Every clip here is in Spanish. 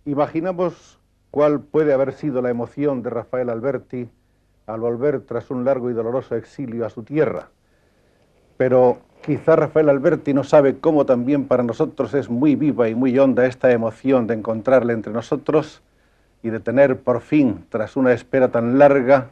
Imaginamos cuál puede haber sido la emoción de Rafael Alberti al volver tras un largo y doloroso exilio a su tierra. Pero quizá Rafael Alberti no sabe cómo también para nosotros es muy viva y muy honda esta emoción de encontrarle entre nosotros y de tener por fin, tras una espera tan larga,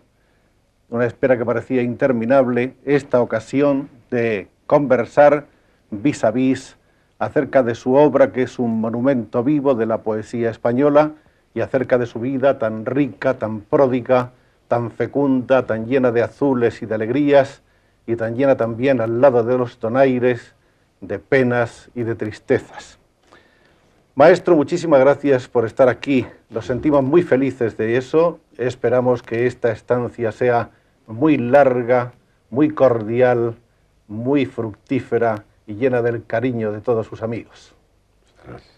una espera que parecía interminable, esta ocasión de conversar vis a vis acerca de su obra, que es un monumento vivo de la poesía española, y acerca de su vida tan rica, tan pródiga, tan fecunda, tan llena de azules y de alegrías, y tan llena también al lado de los donaires de penas y de tristezas. Maestro, muchísimas gracias por estar aquí. Nos sentimos muy felices de eso. Esperamos que esta estancia sea muy larga, muy cordial, muy fructífera y llena del cariño de todos sus amigos. Gracias.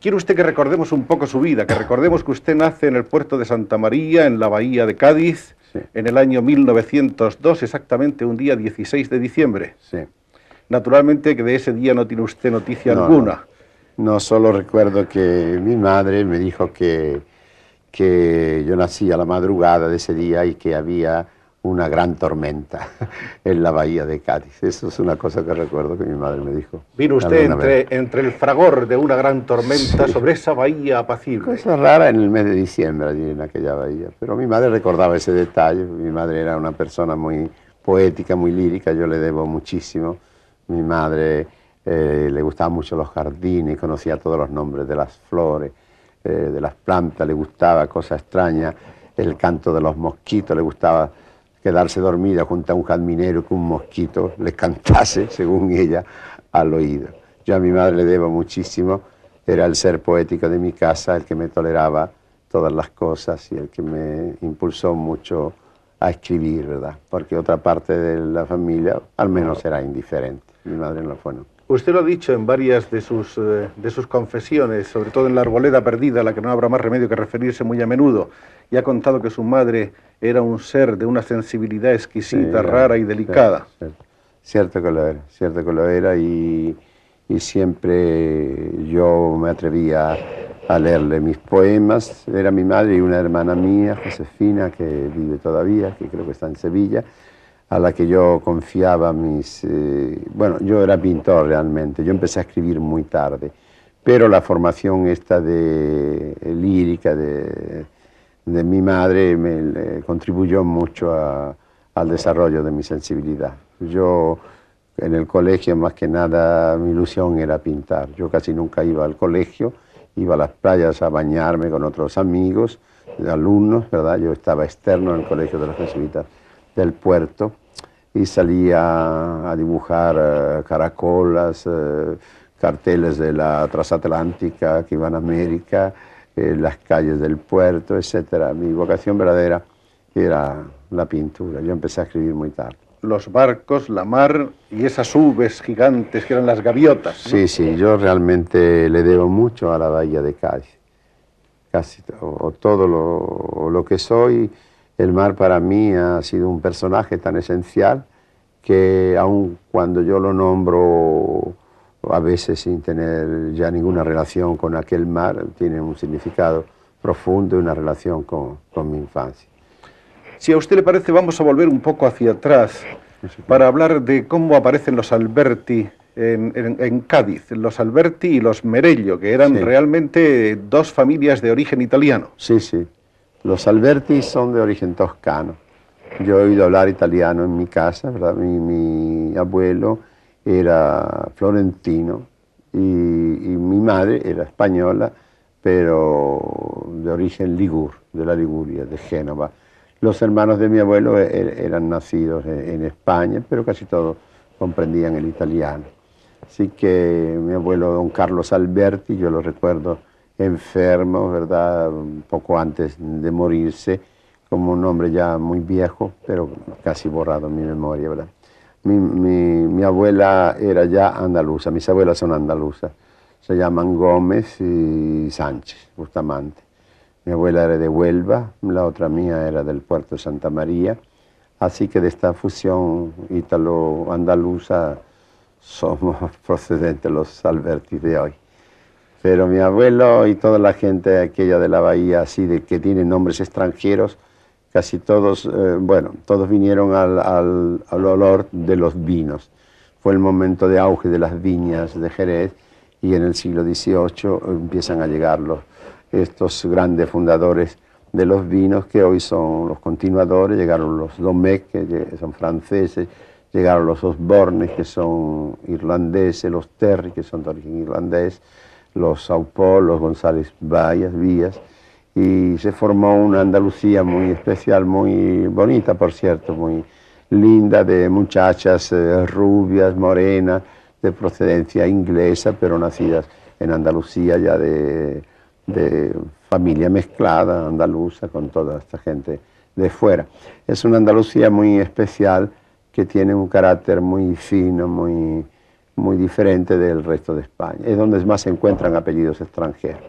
Quiere usted que recordemos un poco su vida, que recordemos que usted nace en el puerto de Santa María, en la bahía de Cádiz, sí, en el año 1902, exactamente un día 16 de diciembre. Sí. Naturalmente que de ese día no tiene usted noticia alguna. No, solo recuerdo que mi madre me dijo que yo nací a la madrugada de ese día y que había una gran tormenta en la bahía de Cádiz. Eso es una cosa que recuerdo que mi madre me dijo. Vino usted entre el fragor de una gran tormenta, sí, sobre esa bahía apacible. Cosa rara en el mes de diciembre allí en aquella bahía. Pero mi madre recordaba ese detalle. Mi madre era una persona muy poética, muy lírica. Yo le debo muchísimo. Mi madre le gustaban mucho los jardines, conocía todos los nombres de las flores, de las plantas, le gustaba, cosa extraña, el canto de los mosquitos, le gustaba quedarse dormida junto a un jardinero que un mosquito le cantase, según ella, al oído. Yo a mi madre le debo muchísimo, era el ser poético de mi casa, el que me toleraba todas las cosas y el que me impulsó mucho a escribir, ¿verdad? Porque otra parte de la familia al menos era indiferente, mi madre no lo fue, no. Usted lo ha dicho en varias de sus confesiones, sobre todo en La Arboleda Perdida, a la que no habrá más remedio que referirse muy a menudo, y ha contado que su madre era un ser de una sensibilidad exquisita, sí, rara y delicada. Cierto que lo era, y siempre yo me atrevía a leerle mis poemas. Era mi madre y una hermana mía, Josefina, que vive todavía, que creo que está en Sevilla, a la que yo confiaba mis... bueno, yo era pintor realmente, yo empecé a escribir muy tarde, pero la formación esta de lírica de mi madre me contribuyó mucho al desarrollo de mi sensibilidad. Yo en el colegio más que nada mi ilusión era pintar, yo casi nunca iba al colegio, iba a las playas a bañarme con otros amigos, alumnos, ¿verdad? Yo estaba externo en el colegio de los jesuitas del puerto y salía a dibujar caracolas, carteles de la transatlántica que iban a América, las calles del puerto, etc. Mi vocación verdadera era la pintura. Yo empecé a escribir muy tarde. Los barcos, la mar y esas ubes gigantes que eran las gaviotas, ¿no? Sí, sí, yo realmente le debo mucho a la bahía de Cádiz. Casi todo lo que soy. El mar para mí ha sido un personaje tan esencial que aun cuando yo lo nombro a veces sin tener ya ninguna relación con aquel mar, tiene un significado profundo y una relación con mi infancia. Si a usted le parece, vamos a volver un poco hacia atrás para hablar de cómo aparecen los Alberti en Cádiz, los Alberti y los Merello, que eran, sí, realmente dos familias de origen italiano. Sí, sí. Los Alberti son de origen toscano. Yo he oído hablar italiano en mi casa, ¿verdad? Mi abuelo era florentino y mi madre era española, pero de origen de la Liguria, de Génova. Los hermanos de mi abuelo eran nacidos en España, pero casi todos comprendían el italiano. Así que mi abuelo, don Carlos Alberti, yo lo recuerdo enfermo, ¿verdad? Un poco antes de morirse, como un hombre ya muy viejo, pero casi borrado en mi memoria, ¿verdad? Mi abuela era ya andaluza, mis abuelas son andaluzas, se llaman Gómez y Sánchez, Bustamante. Mi abuela era de Huelva, la otra mía era del puerto de Santa María, así que de esta fusión ítalo-andaluza somos procedentes los Alberti de hoy. Pero mi abuelo y toda la gente aquella de la bahía, así de que tiene nombres extranjeros, casi todos, bueno, todos vinieron al olor de los vinos. Fue el momento de auge de las viñas de Jerez y en el siglo XVIII empiezan a llegar estos grandes fundadores de los vinos que hoy son los continuadores. Llegaron los Domecq, que son franceses, llegaron los Osborne, que son irlandeses, los Terry, que son de origen irlandés, los Saupol, los González Vías, y se formó una Andalucía muy especial, muy bonita, por cierto, muy linda, de muchachas rubias, morenas, de procedencia inglesa, pero nacidas en Andalucía, ya de familia mezclada, andaluza, con toda esta gente de fuera. Es una Andalucía muy especial, que tiene un carácter muy fino, muy diferente del resto de España. Es donde más se encuentran apellidos extranjeros,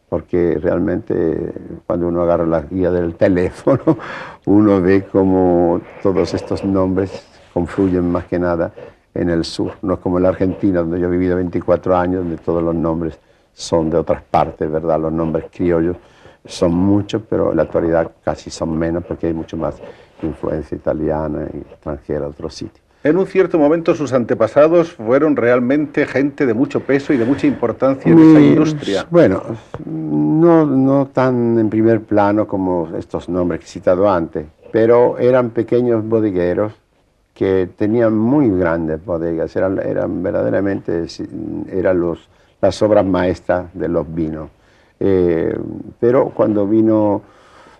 porque realmente cuando uno agarra la guía del teléfono, uno ve como todos estos nombres confluyen más que nada en el sur. No es como en la Argentina, donde yo he vivido 24 años, donde todos los nombres son de otras partes, ¿verdad? Los nombres criollos son muchos, pero en la actualidad casi son menos, porque hay mucho más influencia italiana y extranjera de otros sitios. En un cierto momento sus antepasados fueron realmente gente de mucho peso y de mucha importancia en esa industria. Bueno, no tan en primer plano como estos nombres que he citado antes, pero eran pequeños bodegueros que tenían muy grandes bodegas, eran verdaderamente las obras maestras de los vinos. Pero cuando vino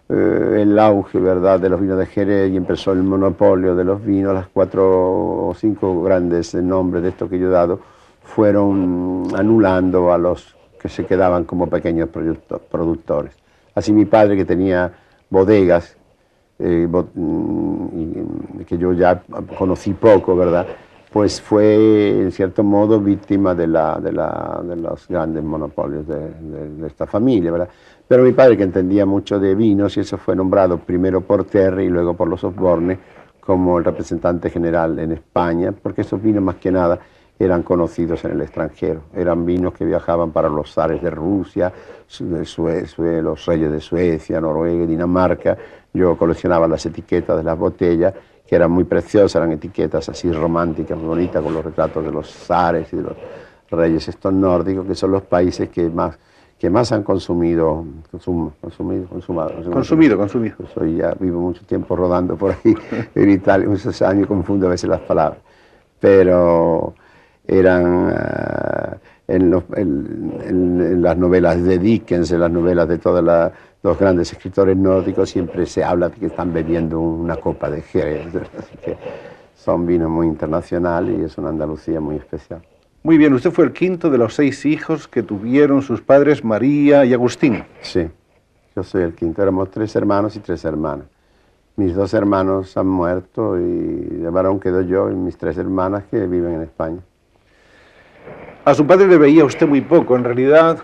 el auge, ¿verdad?, de los vinos de Jerez y empezó el monopolio de los vinos, las 4 o 5 grandes nombres de estos que yo he dado fueron anulando a los que se quedaban como pequeños productores. Así mi padre, que tenía bodegas, que yo ya conocí poco, ¿verdad?, pues fue en cierto modo víctima de los grandes monopolios de esta familia, ¿verdad? Pero mi padre, que entendía mucho de vinos, y eso fue nombrado primero por Terry y luego por los Osborne como el representante general en España, porque esos vinos más que nada eran conocidos en el extranjero. Eran vinos que viajaban para los zares de Rusia, los reyes de Suecia, Noruega, Dinamarca. Yo coleccionaba las etiquetas de las botellas, que eran muy preciosas, eran etiquetas así románticas, muy bonitas, con los retratos de los zares y de los reyes estos nórdicos, que son los países que más han consumido. Soy ya vivo mucho tiempo rodando por ahí en Italia, muchos años, confundo a veces las palabras, pero eran en las novelas de Dickens, en las novelas de todos los grandes escritores nórdicos, siempre se habla de que están bebiendo una copa de Jerez, así que son vinos muy internacionales y es una Andalucía muy especial. Muy bien, usted fue el quinto de los 6 hijos que tuvieron sus padres María y Agustín. Sí, yo soy el quinto, éramos 3 hermanos y 3 hermanas. Mis 2 hermanos han muerto y de varón quedo yo y mis 3 hermanas que viven en España. A su padre le veía usted muy poco, en realidad